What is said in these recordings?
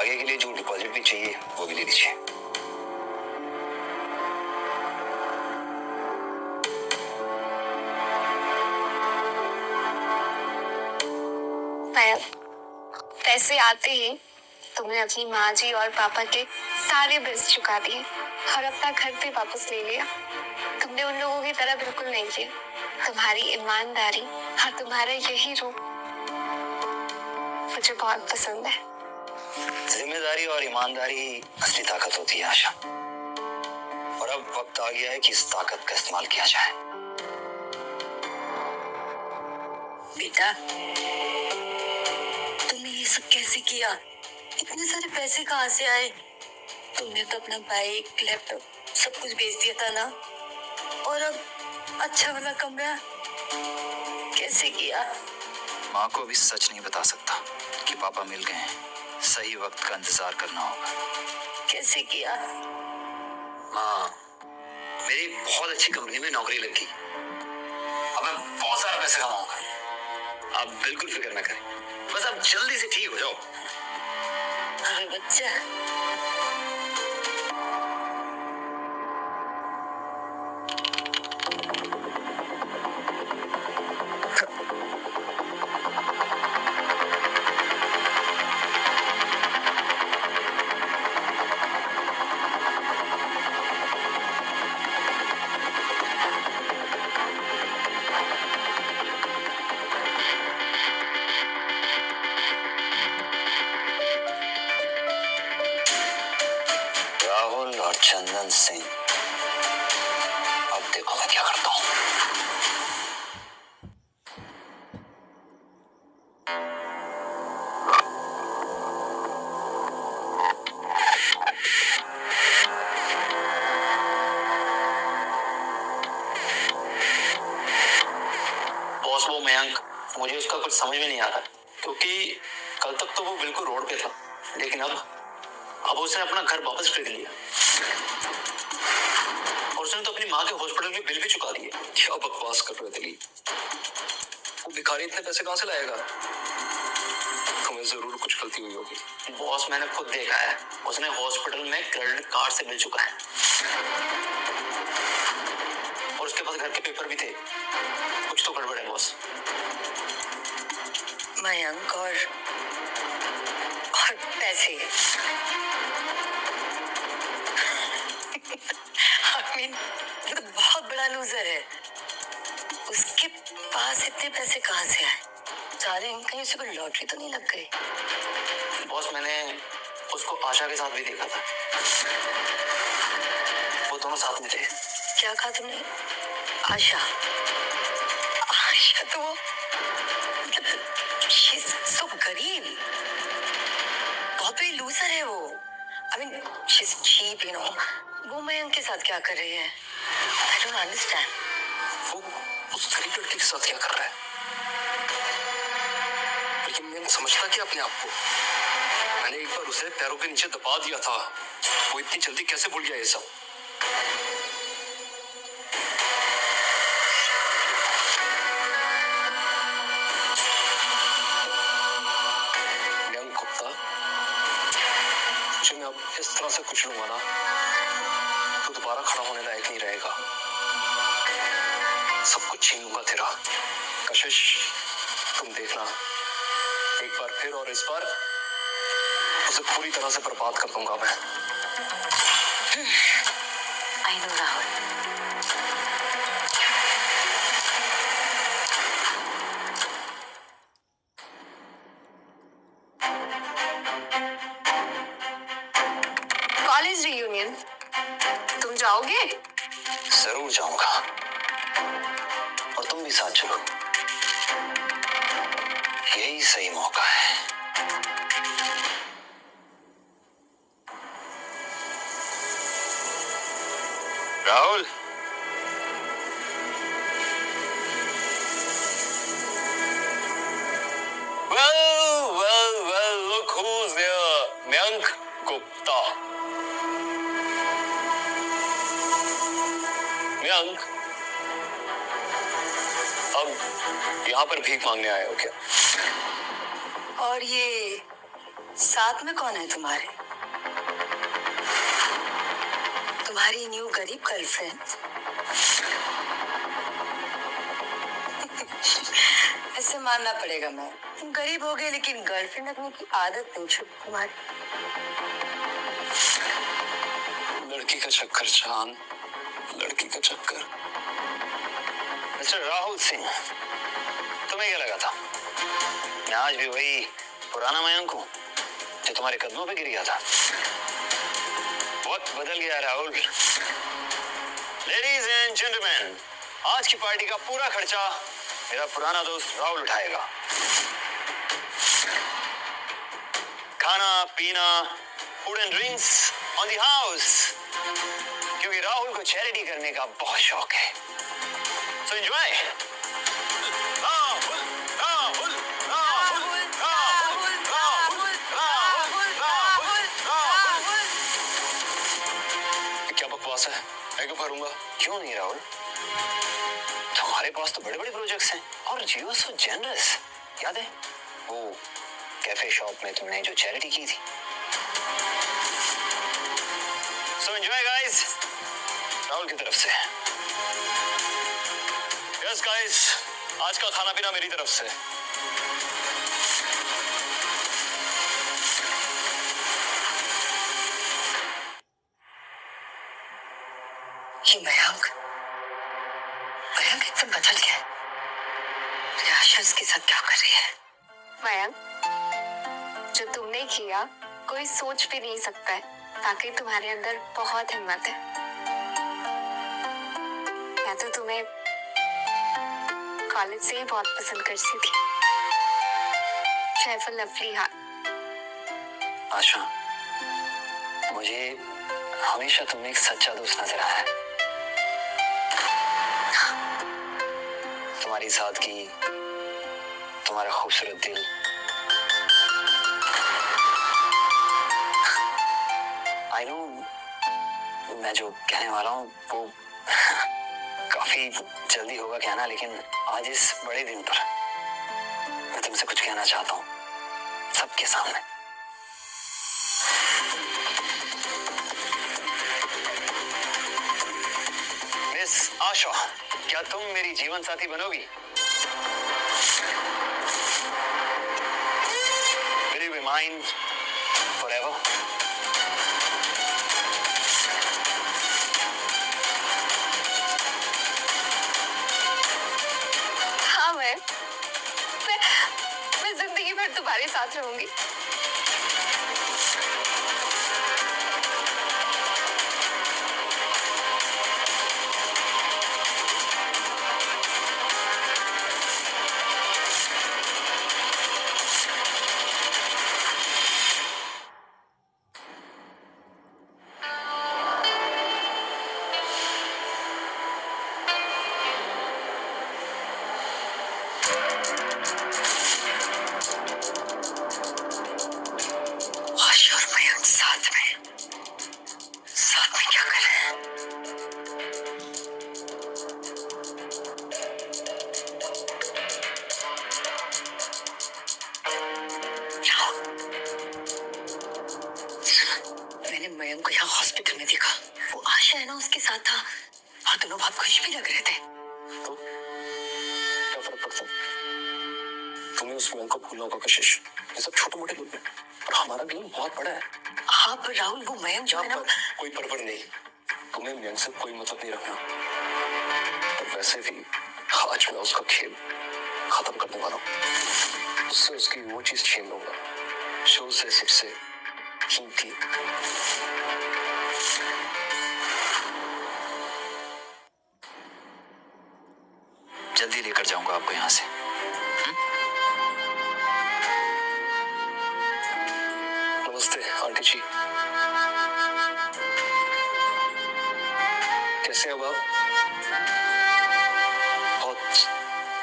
आगे के लिए जो डिपॉजिट भी चाहिए वो भी ले लीजिए। पैसे आते ही तुमने अपनी माँ जी और पापा के सारे बिल्स चुका दिए और अपना घर भी वापस ले लिया। तुमने उन लोगों की तरह बिल्कुल नहीं किया। तुम्हारी ईमानदारी और तुम्हारा यही रूप मुझे बहुत पसंद है। जिम्मेदारी और ईमानदारी असली ताकत होती है आशा, और अब वक्त आ गया है कि इस ताकत का इस्तेमाल किया जाए। बेटा, तुमने ये सब कैसे किया? इतने सारे पैसे कहाँ से आए? तुमने तो अपना बाइक, लैपटॉप सब कुछ बेच दिया था ना, और अब अच्छा वाला कमरा कैसे किया? माँ को भी सच नहीं बता सकता कि पापा मिल गए हैं। सही वक्त का इंतजार करना होगा। कैसे किया? माँ, मेरी बहुत अच्छी कंपनी में नौकरी लगी। अब मैं बहुत सारा पैसा कमाऊंगा। आप बिल्कुल फिक्र न करें, बस आप जल्दी से ठीक हो जाओ। अरे बच्चा, राहुल और चंदन सिंह, अब देखो मैं क्या करता हूँ। बॉस, वो मयंक, मुझे उसका कुछ समझ में नहीं आ रहा, क्योंकि कल तक तो वो बिल्कुल रोड पे था, लेकिन अब उसने अपना घर वापस खरीद लिया, और उसने तो अपनी माँ के हॉस्पिटल के बिल भी चुका दिए। क्या बकवास कर रहे थे दिलीप? वो भिखारी इतने पैसे कहाँ से लाएगा? हमें जरूर कुछ गलती हुई होगी। बॉस, मैंने खुद देखा है, उसने हॉस्पिटल में क्रेडिट कार्ड से बिल चुका है, और उसके पास घर के पेपर भी थे। कुछ तो गड़बड़ है बॉस। मयंक और पैसे। I mean, वो तो बहुत बड़ा लूजर है। उसके पास इतने पैसे कहाँ से आए? सारे कहीं उसे कोई लॉटरी तो नहीं लग गई? बॉस, मैंने उसको आशा के साथ भी देखा था, वो दोनों साथ में थे। क्या कहा तुमने? आशा? आशा तो वो she's so गरीब, बहुत बड़ी लूजर है वो। I mean, she's cheap, you know. वो मयंक के साथ क्या कर रही है? I don't understand. वो उस गरीब लड़की के साथ क्या कर रहा है? लेकिन मयंक समझता क्या अपने आप को? मैंने एक बार उसे पैरों के नीचे दबा दिया था, वो इतनी जल्दी कैसे भूल गया ये सब? मयंक गुप्ता, तुझे मैं अब इस तरह से कुछ लूंगा ना, तो दोबारा खड़ा होने लायक नहीं रहेगा। सब कुछ छीन लूंगा तेरा। कशिश, तुम देखना, एक बार फिर, और इस बार उसे पूरी तरह से बर्बाद कर दूंगा मैं। I know, Rahul. College reunion, तुम जाओगे? जरूर जाऊंगा, और तुम भी साथ चलो। यही सही मौका है। Rahul, well, look who's there. Mayank Gupta. Mayank, अब यहाँ पर भीख मांगने आए हो क्या? और ये साथ में कौन है तुम्हारे? तुम्हारी न्यू गरीब गर्लफ्रेंड? ऐसे मानना पड़ेगा मैं, तुम गरीब हो गए लेकिन गर्लफ्रेंड रखने की आदत नहीं छूटी तुम्हारी। लड़की का चक्कर चांद, लड़की का चक्कर। मिस्टर राहुल सिंह, तुम्हें क्या लगा था मैं आज भी वही पुराना मयंक हूँ जो तुम्हारे कदमों पे गिर गया था? वक्त बदल गया राहुल। लेडीज एंड जेंटलमैन, आज की पार्टी का पूरा खर्चा मेरा पुराना दोस्त राहुल उठाएगा। खाना पीना, food and drinks on the house, क्योंकि राहुल को चैरिटी करने का बहुत शौक है। So enjoy. राहुल राहुल राहुल राहुल राहुल राहुल राहुल राहुल। क्या बकवास है? मैं क्यों करूंगा? क्यों नहीं राहुल? तुम्हारे पास तो बड़े बड़े प्रोजेक्ट्स हैं और यू आर सो जेनरस। याद है वो कैफे शॉप में तुमने जो चैरिटी की थी? सो एंजॉय गाइस, राहुल की तरफ से। यस गाइस, आज का खाना पीना मेरी तरफ से। ये मयंक एकदम बदल गया। मेरी आशा इसके साथ क्या कर रही है? मयंक, जो तुमने किया कोई सोच भी नहीं सकता है, ताकि तुम्हारे अंदर बहुत हिम्मत है। मैं तो तुम्हें कॉलेज से ही बहुत पसंद करती थी। Have a lovely heart. Asha, मुझे हमेशा तुम एक सच्चा दोस्त नजर आया है। तुम्हारी सादगी, तुम्हारा खूबसूरत दिल, आई नो मैं जो कहने वाला हूँ वो काफी जल्दी होगा कहना, लेकिन आज इस बड़े दिन पर मैं तुमसे कुछ कहना चाहता हूँ सबके सामने। मिस आशा, क्या तुम मेरी जीवन साथी बनोगी? Will you be mine forever? हाँ, मैं जिंदगी भर तुम्हारे साथ रहूंगी। आशा और मयंक साथ में क्या कर रहे हैं? मैंने मयंक को यहाँ हॉस्पिटल में देखा। वो आशा है ना, उसके साथ था और दोनों बहुत खुश भी लग रहे थे। तो क्या फर्क पड़ता? तुम्हें उस मयंक को भूलना होगा कशिश। ये सब छोटे मोटे लोग हैं और हमारा गेम बहुत बड़ा है। हाँ पर राहुल, वो मयंक जो है ना, कोई परवर नहीं। तुम्हें मयंक से कोई मतलब नहीं रखना। और वैसे भी आज मैं उसका खेल खत्म करने वाला हूँ। उससे उसकी वो चीज छीन लूंगा जो उसे सबसे कीमती। जल्दी लेकर जाऊंगा आपको यहाँ से। नमस्ते आंटी जी, कैसे हो आप? बहुत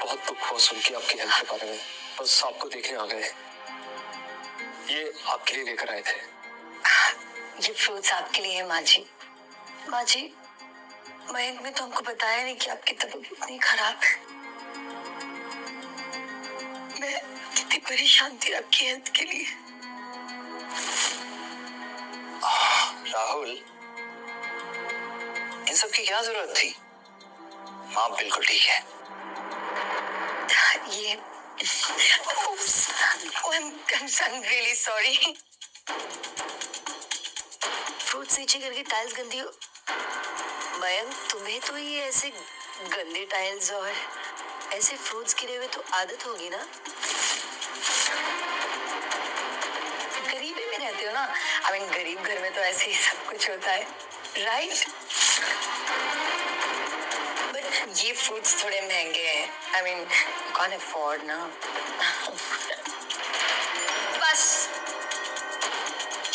बहुत दुख हुआ सुन के आपकी हेल्थ के बारे में। बस आपको देखने आ गए। ये आपके लिए लेकर आए थे। ये फ्रूट्स आपके लिए है माँ जी। माँ जी, मयंक ने तो हमको बताया नहीं कि आपकी तबीयत इतनी खराब है। मैं कितनी परेशान थी आपकी हेल्थ के लिए। राहुल, इन सब की क्या जरूरत थी? माँ बिल्कुल ठीक है। ये I'm really sorry. फ्रूट्स नीचे करके टाइल्स गंदी हो। मयंक, तुम्हें तो ये ऐसे गंदे टाइल्स और ऐसे फ्रूट्स गिरे हुए तो आदत होगी ना। गरीबी में रहते हो ना। आई मीन गरीब घर में तो ऐसे ही सब कुछ होता है, राइट? बट ये फ्रूट्स थोड़े महंगे हैं। I mean you can afford ना। बस,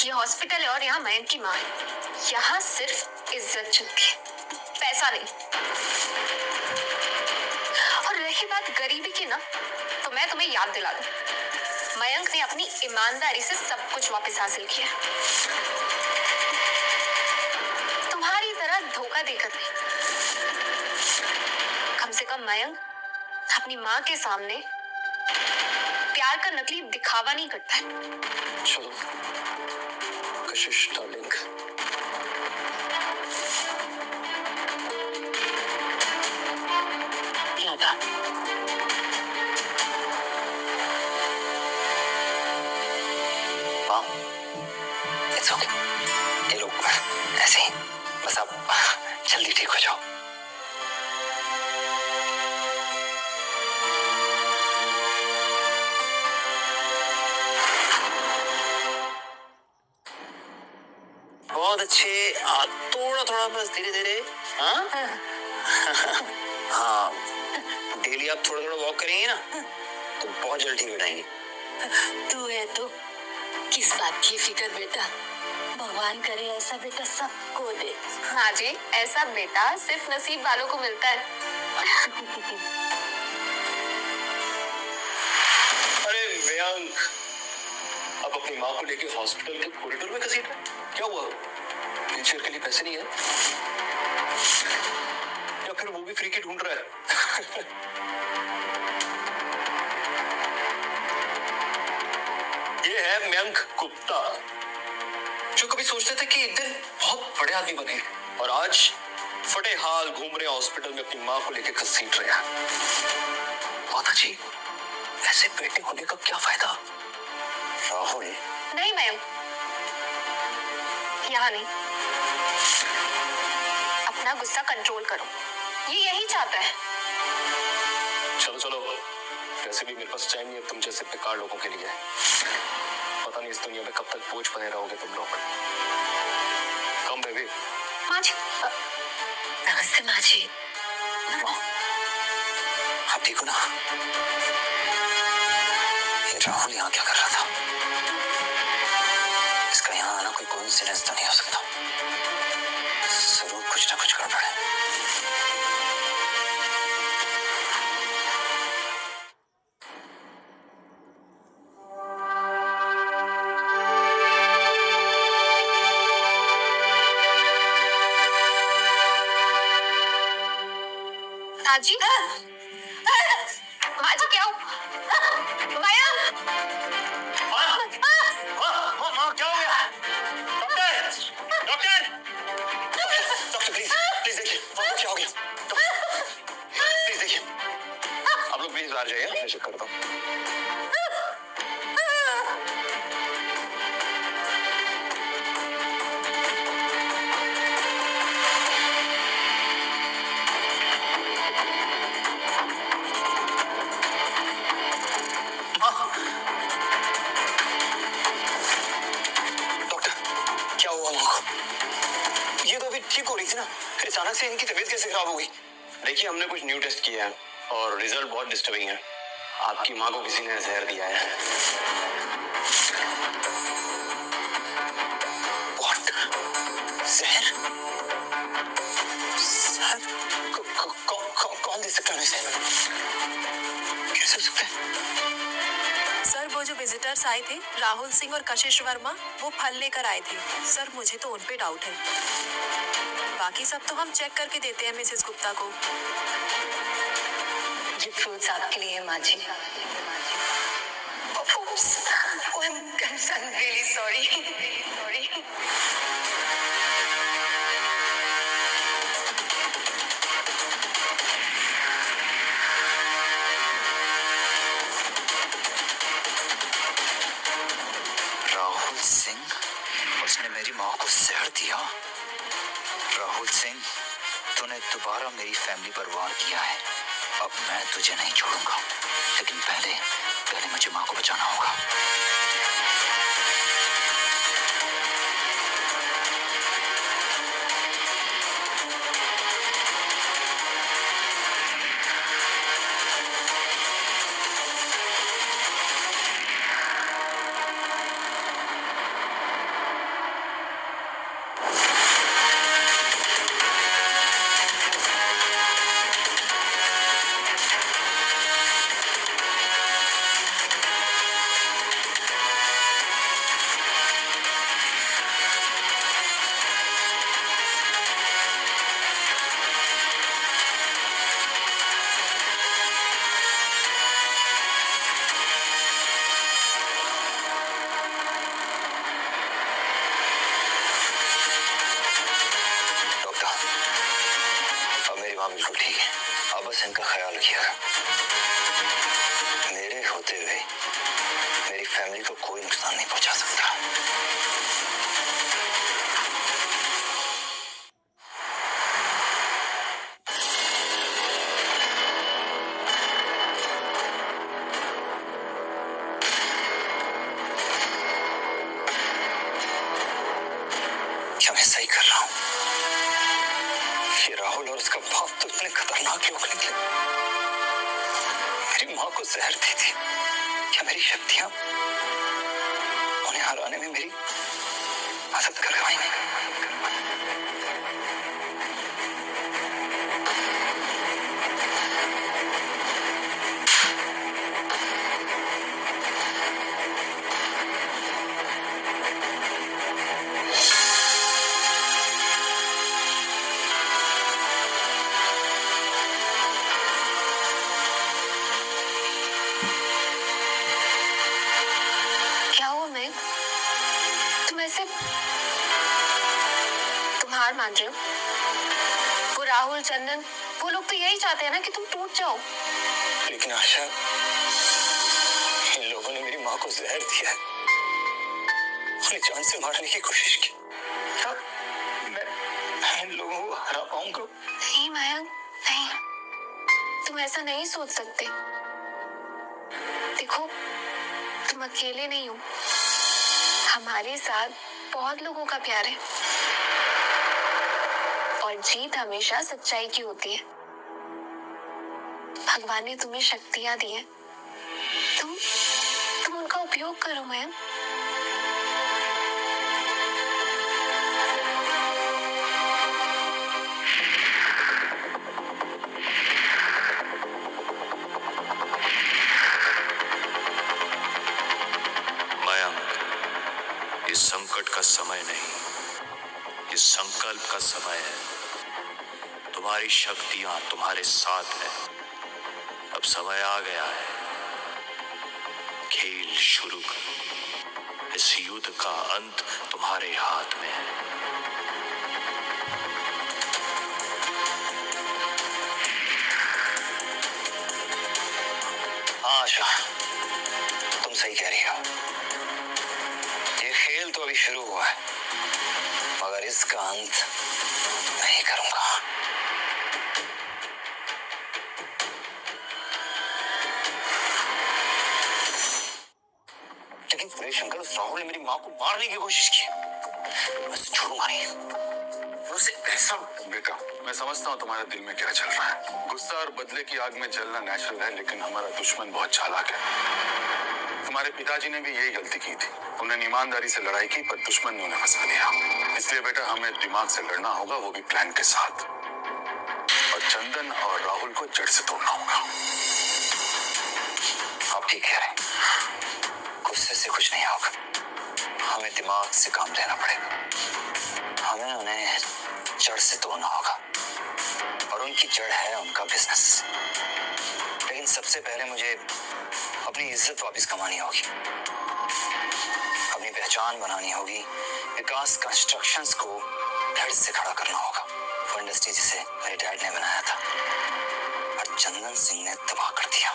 ये हॉस्पिटल है और यहाँ मयंक की माँ है। यहाँ सिर्फ इज्जत चलती है, पैसा नहीं। और रही बात गरीबी की ना, तो मैं तुम्हें याद दिला दूं, मयंक ने अपनी ईमानदारी से सब कुछ वापस हासिल किया। तुम्हारी तरह धोखा देकर नहीं। कम से कम मयंक अपनी माँ के सामने प्यार का नकली दिखावा नहीं करता है। चलो कशिश डार्लिंग, क्या था? It's okay. ये लोग ऐसे ही, बस आप जल्दी ठीक हो जाओ। बहुत अच्छे, थोड़ा थोड़ा बस धीरे धीरे। हाँ हाँ, डेली आप थोड़ा थोड़ा वॉक करेंगे ना तो बहुत जल्दी ठीक हो जाएंगे। तू है तो किस बात की फिक्र बेटा। भगवान करे ऐसा बेटा सबको दे। हाँ जी, ऐसा बेटा सिर्फ नसीब वालों को मिलता है। अरे मयंक, अब अपनी माँ को लेके हॉस्पिटल के कॉरिडोर में घसीट रहा है? क्या हुआ? व्हीलचेयर के लिए पैसे नहीं है या फिर वो भी फ्री की ढूंढ रहा है? ये है मयंक गुप्ता, जो कभी सोचते थे कि एक दिन बहुत बड़े आदमी बने और आज फटे हाल घूम रहे हॉस्पिटल में अपनी माँ को लेके घसीट रहे हैं। माता जी, ऐसे बेटे होने का क्या फायदा? राहुल, नहीं मैम, यहाँ नहीं। अपना गुस्सा कंट्रोल करो, ये यही चाहता है। चलो चलो, वैसे भी मेरे पास टाइम नहीं है तुम जैसे बेकार लोगों के लिए। पता नहीं इस दुनिया में कब तक बोझ बने रहोगे तुम लोग। Come baby. माँ जी। नमस्ते माँ जी। आप ठीक हो ना? ये राहुल यहाँ क्या कर रहा था? इसका यहाँ आना कोई कोइंसिडेंस तो नहीं हो सकता। जरूर कुछ ना कुछ गड़बड़ है। माँ जी, माँ जी क्या हो? माया, माँ क्या हो गया? Doctor, doctor, doctor please please देखिए माँ को क्या हो गया? प्लीज देखिए, आप लोग प्लीज बाहर जाइए, मैं चेक करता हूँ। ठीक हो रही थी ना, फिर अचानक से इनकी तबीयत कैसे खराब हो गई? देखिए हमने कुछ न्यू टेस्ट किया है और रिजल्ट बहुत डिस्टर्बिंग है। आपकी माँ को किसी ने जहर दिया है। What? जहर? जहर? कौन दे सकता है जहर? कैसे हो सकता है? सर वो जो विजिटर्स आए थे राहुल सिंह और कशिश वर्मा, वो फल लेकर आए थे सर। मुझे तो उन पे डाउट है, बाकी सब तो हम चेक करके देते हैं मिसेस गुप्ता को। ये फ्रूट्स आपके लिए है माँ जी। I'm really sorry. माँ को जहर दिया। राहुल सिंह, तूने दोबारा मेरी फैमिली पर वार किया है। अब मैं तुझे नहीं छोड़ूंगा, लेकिन पहले मुझे माँ को बचाना होगा। बिल्कुल ठीक है, आप बस इनका ख्याल रखिएगा। मेरे होते हुए मेरी फैमिली को कोई नुकसान नहीं पहुंचा सकता। क्या मैं सही कर रहा हूं? ये राहुल और उसका बाप तो इतने खतरनाक लोग निकले। मेरी माँ को जहर दी थी। क्या मेरी शक्तियां उन्हें हराने में मेरी मदद कर पाएंगी? तुम हार मान रहे हो? वो राहुल, चंदन, वो लोग तो यही चाहते हैं ना कि तुम टूट जाओ। लेकिन आशा, इन लोगों ने मेरी माँ को जहर दिया है, उन्हें जान से मारने की कोशिश की। क्या मैं इन लोगों को हरा पाऊंगा? नहीं मयंक, नहीं, तुम ऐसा नहीं सोच सकते। देखो, तुम अकेले नहीं हो, हमारे साथ बहुत लोगों का प्यार है और जीत हमेशा सच्चाई की होती है। भगवान ने तुम्हें शक्तियां दी हैं, तुम उनका उपयोग करो मैम। ये संकट का समय नहीं, ये संकल्प का समय है। तुम्हारी शक्तियां तुम्हारे साथ है। अब समय आ गया है, खेल शुरू करो। इस युद्ध का अंत तुम्हारे हाथ में है। हाँ आशा, तुम सही कह रही हो। ये खेल तो अभी शुरू हुआ है, मगर इसका अंत नहीं करूंगा। लेकिन सुरेश शंकर, उस राहुल ने मेरी माँ को मारने की कोशिश की। मैं उसे छोड़ूंगा नहीं। उसे ऐसा बेटा, मैं समझता हूँ तुम्हारे दिल में क्या चल रहा है। गुस्सा और बदले की आग में जलना नेचुरल है, लेकिन हमारा दुश्मन बहुत चालाक है। तुम्हारे पिताजी ने भी यही गलती की थी। उन्होंने ईमानदारी से लड़ाई की, पर दुश्मन ने उन्हें फंसा दिया। इसलिए बेटा, हमें दिमाग से लड़ना होगा, वो भी प्लान के साथ। और चंदन और राहुल को जड़ से तोड़ना होगा। आप ठीक कह रहे हैं। गुस्से से कुछ नहीं होगा, हमें दिमाग से काम लेना पड़ेगा। हमें उन्हें जड़ से तोड़ना होगा, और उनकी जड़ है उनका बिजनेस। लेकिन सबसे पहले मुझे अपनी इज्जत वापस कमानी होगी, अपनी पहचान बनानी होगी। विकास कंस्ट्रक्शंस को धड़ से खड़ा करना होगा। वो इंडस्ट्री जिसे मेरे डैड ने बनाया था और चंदन सिंह ने तबाह कर दिया।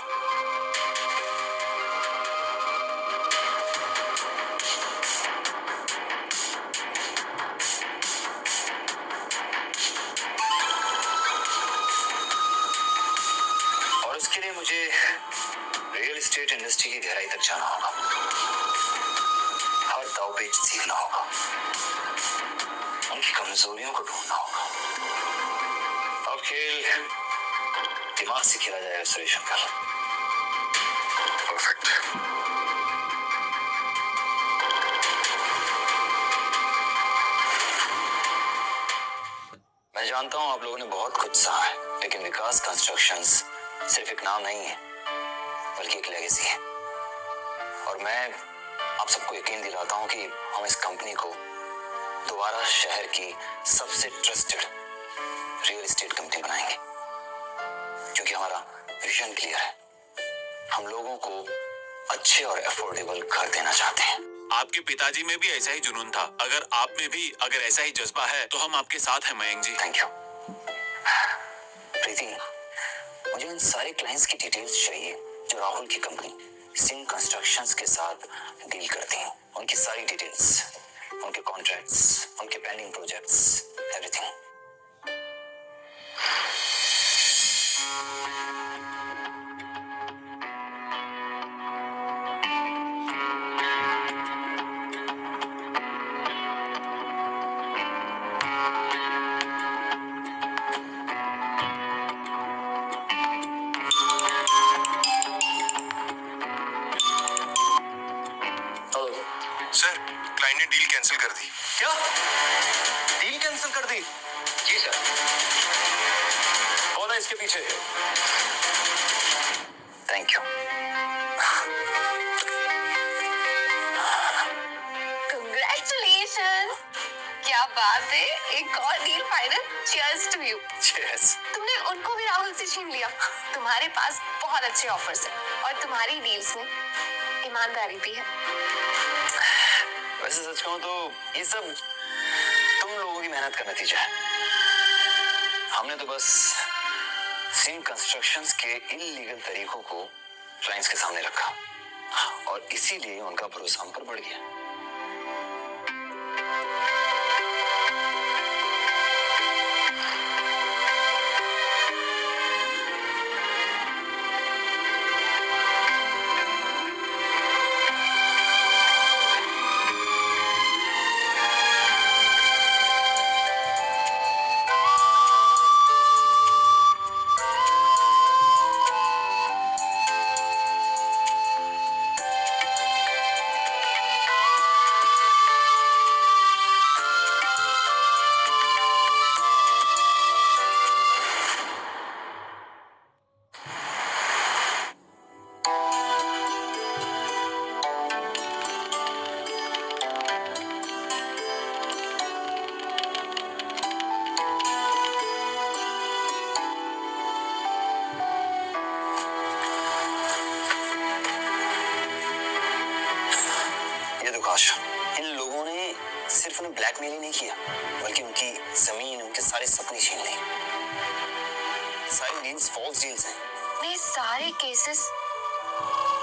हिस्ट्री की गहराई तक जाना होगा, हर दांवपेच सीखना होगा, उनकी कमजोरियों को ढूंढना होगा। अब खेल दिमाग से खेला जाएगा सुरेश अंकल। परफेक्ट। मैं जानता हूं आप लोगों ने बहुत कुछ सहा है, लेकिन विकास कंस्ट्रक्शंस सिर्फ एक नाम नहीं है, बल्कि एक लेगेसी है। और मैं आप सबको यकीन दिलाता हूं कि हम इस कंपनी को दोबारा शहर की सबसे ट्रस्टेड रियल एस्टेट कंपनी बनाएंगे, क्योंकि हमारा विजन क्लियर है। हम लोगों को अच्छे और अफोर्डेबल घर देना चाहते हैं। आपके पिताजी में भी ऐसा ही जुनून था। अगर आप में भी अगर ऐसा ही जज्बा है तो हम आपके साथ हैं मयंक जी। Thank you. प्रीति, मुझे उन सारे क्लाइंट्स की डिटेल्स चाहिए जो राहुल की कंपनी सिंह कंस्ट्रक्शंस के साथ डील करती हैं। उनकी सारी डिटेल्स, उनके कॉन्ट्रैक्ट्स, उनके pending projects, everything. Sir, client ने डील कैंसिल कर दी। क्या डील कैंसिल कर दी? जी सर। कौन है इसके पीछे? Thank you. Congratulations! क्या बात है, एक और deal final. Cheers to you! Cheers। तुमने उनको भी राहुल से छीन लिया। तुम्हारे पास बहुत अच्छे ऑफर्स हैं और तुम्हारी डील्स में ईमानदारी भी है। वैसे सच कहूं तो ये सब तुम लोगों की मेहनत का नतीजा है। हमने तो बस सिंह कंस्ट्रक्शंस के इल्लीगल तरीकों को क्लाइंट्स के सामने रखा और इसीलिए उनका भरोसा हम पर बढ़ गया। इन लोगों ने सिर्फ उन्हें ब्लैकमेल ही नहीं किया, बल्कि उनकी जमीन, उनके सारे सपने छीन लिए। सारी डील्स फॉल्स डील्स हैं। ये सारे केसेस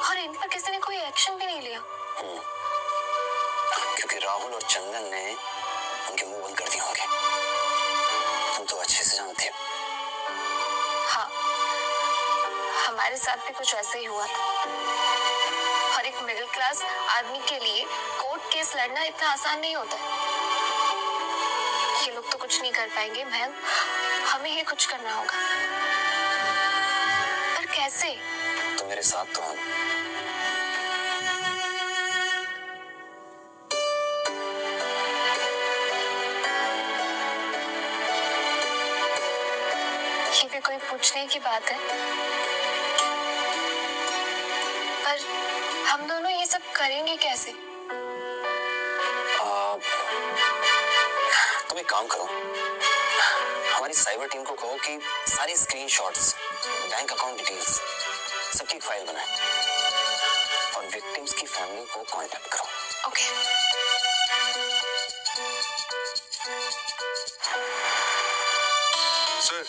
और इन पर किसी ने कोई एक्शन भी नहीं लिया। क्योंकि राहुल और चंदन ने उनके मुंह बंद कर दिए होंगे। तुम तो अच्छे से जानते हो। हाँ, हमारे साथ भी कुछ ऐसे ही हुआ था। और एक मिडिल क्लास आदमी के लिए कोर्ट केस लड़ना इतना आसान नहीं होता। ये लोग तो कुछ नहीं कर पाएंगे बहन, हमें ही कुछ करना होगा। पर कैसे? तो मेरे साथ तो हम। ये भी कोई पूछने की बात है? पर हम दोनों ये सब करेंगे कैसे? तुम एक काम करो, हमारी साइबर टीम को कहो कि सारी स्क्रीनशॉट्स, बैंक अकाउंट डिटेल्स सबकी एक फाइल बनाए और विक्टिम्स की फैमिली को कांटेक्ट करो। ओके। सर,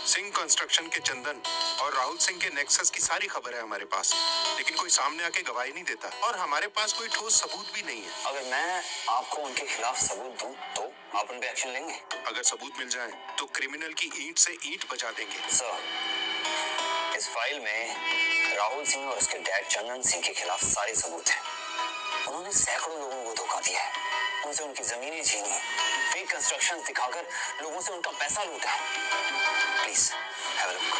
सिंह कंस्ट्रक्शन के चंदन और राहुल सिंह के नेक्सस की सारी खबर है हमारे पास, लेकिन कोई सामने आके गवाही नहीं देता और हमारे पास कोई ठोस सबूत भी नहीं है। अगर मैं आपको उनके खिलाफ सबूत दूं तो आप उन पे एक्शन लेंगे? अगर सबूत मिल जाए तो क्रिमिनल की ईंट से ईंट बजा देंगे। सर, इस फाइल में राहुल सिंह और उसके डैड चंदन सिंह के खिलाफ सारे सबूत हैं। उन्होंने सैकड़ों लोगों को धोखा दिया है, उनसे उनकी जमीनें छीनी, फेक कंस्ट्रक्शंस दिखाकर लोगों से उनका पैसा लूटा। Please have a look.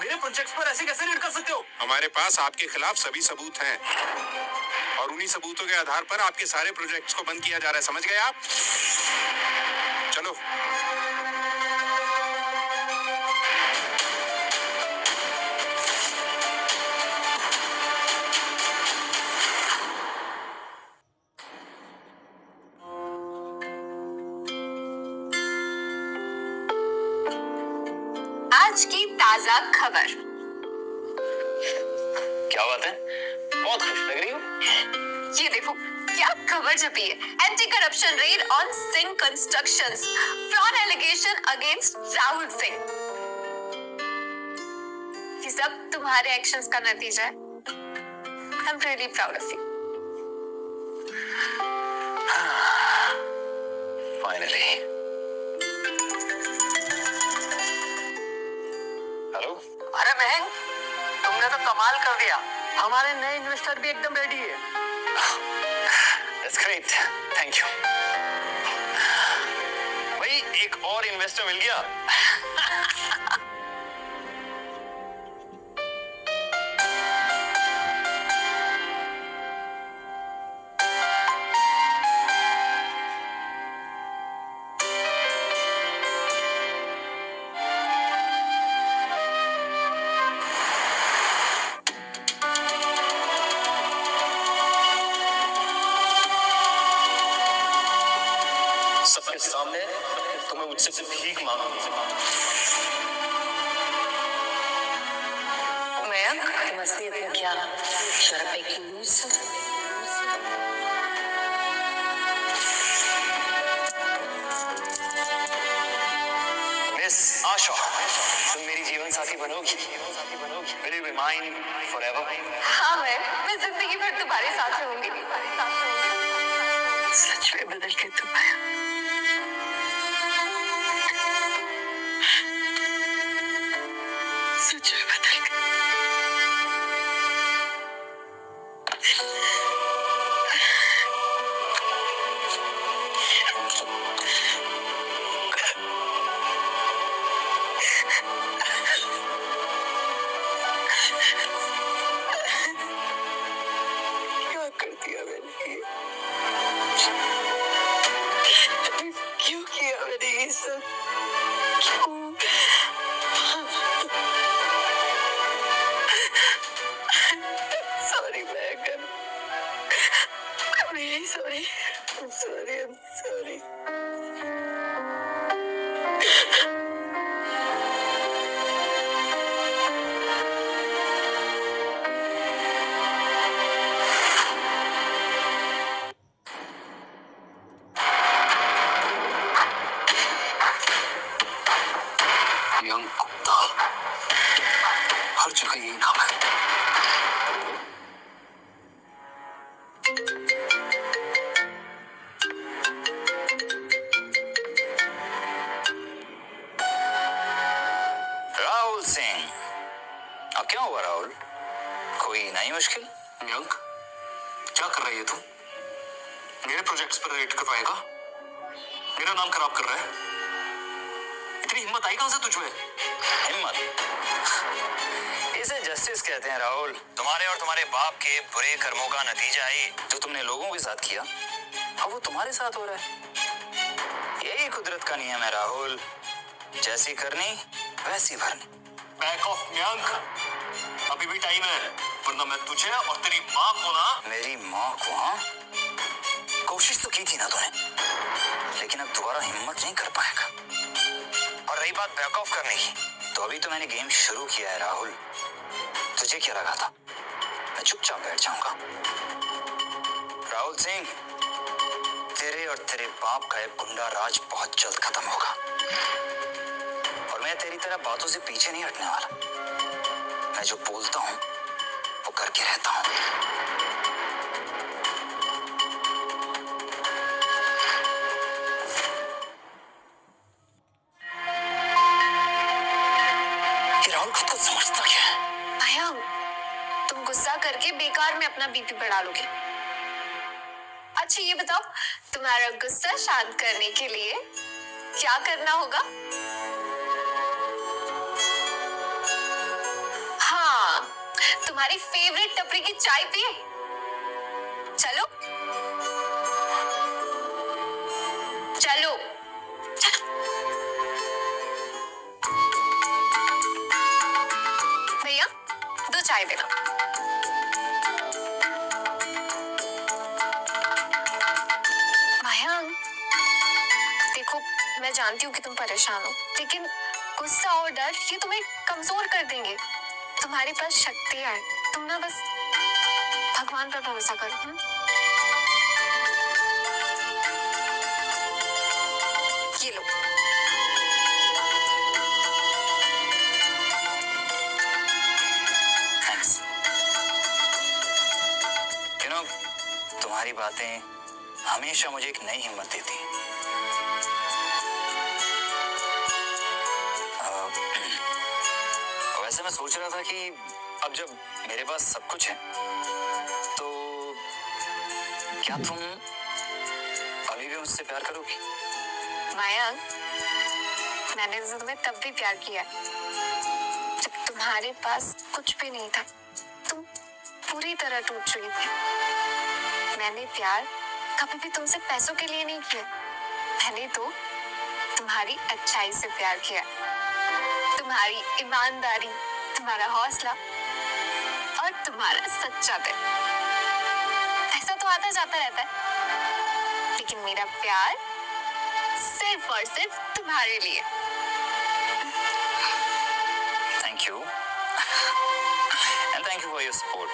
मेरे प्रोजेक्ट्स पर ऐसे कैसे रेड कर सकते हो? हमारे पास आपके खिलाफ सभी सबूत हैं और उन्हीं सबूतों के आधार पर आपके सारे प्रोजेक्ट्स को बंद किया जा रहा है, समझ गए आप? चलो। आज की ताजा खबर। क्या बात है, बहुत खुश लग रही हो। ये देखो क्या खबर छपी है। Anti corruption raid on Singh constructions, fraud allegation against Rahul Singh. ये सब तुम्हारे एक्शंस का नतीजा है। I am really proud of you. Finally. Hello. अरे महंग, तुमने तो कमाल कर दिया। हमारे नए इन्वेस्टर भी एकदम रेडी है। That's great. Thank you. भाई एक और इन्वेस्टर मिल गया। सबके सामने तुम्हें मुझसे भीख मांगनी है। मयंक, मस्ती अपने क्या शराबे की न्यूज़। मिस आशा, तुम मेरी जीवन साथी बनोगी। Will you be mine forever? हाँ मैं जिंदगी भर तुम्हारे साथ रहूंगी। सच में बदल के तुम आया। सच में बदल के। क्या कर दिया मैंने? क्यों किया मैंने ये सब? क्यों? Sorry, Megan. I'm really sorry. I'm sorry. I'm sorry. Young Gupta, हर जगह यही नाम है। राहुल सिंह, अब क्या हुआ राहुल? कोई नई मुश्किल? यंग, क्या कर रही है तू? मेरे प्रोजेक्ट्स पर रेड करवाएगा? मेरा नाम खराब कर रहा है? इतनी हिम्मत आई कहां से तुझमें? हिम्मत? इसे जस्टिस कहते हैं राहुल। तुम्हारे और तुम्हारे बाप के बुरे कर्मों का नतीजा है जो तुमने लोगों के साथ किया, अब वो तुम्हारे साथ हो रहा है। यही कुदरत का नियम है राहुल, जैसी करनी वैसी भरनी। बैक ऑफ मयंक, अभी भी टाइम है, वरना मैं तुझे और तेरी माँ को ना। मेरी माँ को? हाँ, कोशिश तो की थी ना तूने, लेकिन अब दोबारा हिम्मत नहीं कर पाएगा। और रही बात बैक ऑफ करने की, तो अभी तो मैंने गेम शुरू किया है राहुल। तुझे क्या लगा था मैं चुपचाप बैठ जाऊंगा? राहुल सिंह, तेरे और तेरे बाप का एक गुंडा राज बहुत जल्द खत्म होगा और मैं तेरी तरह बातों से पीछे नहीं हटने वाला। मैं जो बोलता हूँ वो करके रहता हूँ। ये राहुल खुद को समझता क्या है? भैया, तुम गुस्सा करके बेकार में अपना बीपी बढ़ा लोगे। अच्छा ये बताओ, तुम्हारा गुस्सा शांत करने के लिए क्या करना होगा? हाँ, तुम्हारी फेवरेट टपरी की चाय पिए। चलो चलो चलो। भैया, 2 चाय देना। भयंक, देखो मैं जानती हूँ कि तुम परेशान हो, लेकिन गुस्सा और डर ये तुम्हें कमजोर कर देंगे। तुम्हारे पास शक्तियां हैं, तुम ना बस भगवान पर भरोसा करो। ये लो। थैंक्स। यू नो, तुम्हारी बातें हमेशा मुझे एक नई हिम्मत देती हैं। वैसे मैं सोच रहा था कि अब जब मेरे पास सब कुछ है तो क्या तुम अभी भी मुझसे प्यार करोगी? माया, मैंने तुम्हें तब भी प्यार किया जब तुम्हारे पास कुछ भी नहीं था, तुम पूरी तरह टूट चुकी थी। मैंने प्यार कभी भी तुमसे पैसों के लिए नहीं किया, मैंने तो तुम्हारी अच्छाई से प्यार किया, तुम्हारी ईमानदारी, तुम्हारा हौसला और तुम्हारा सच्चा दिल। ऐसा तो आता जाता रहता है, लेकिन मेरा प्यार सिर्फ और सिर्फ तुम्हारे लिए। Thank you and thank you for your support.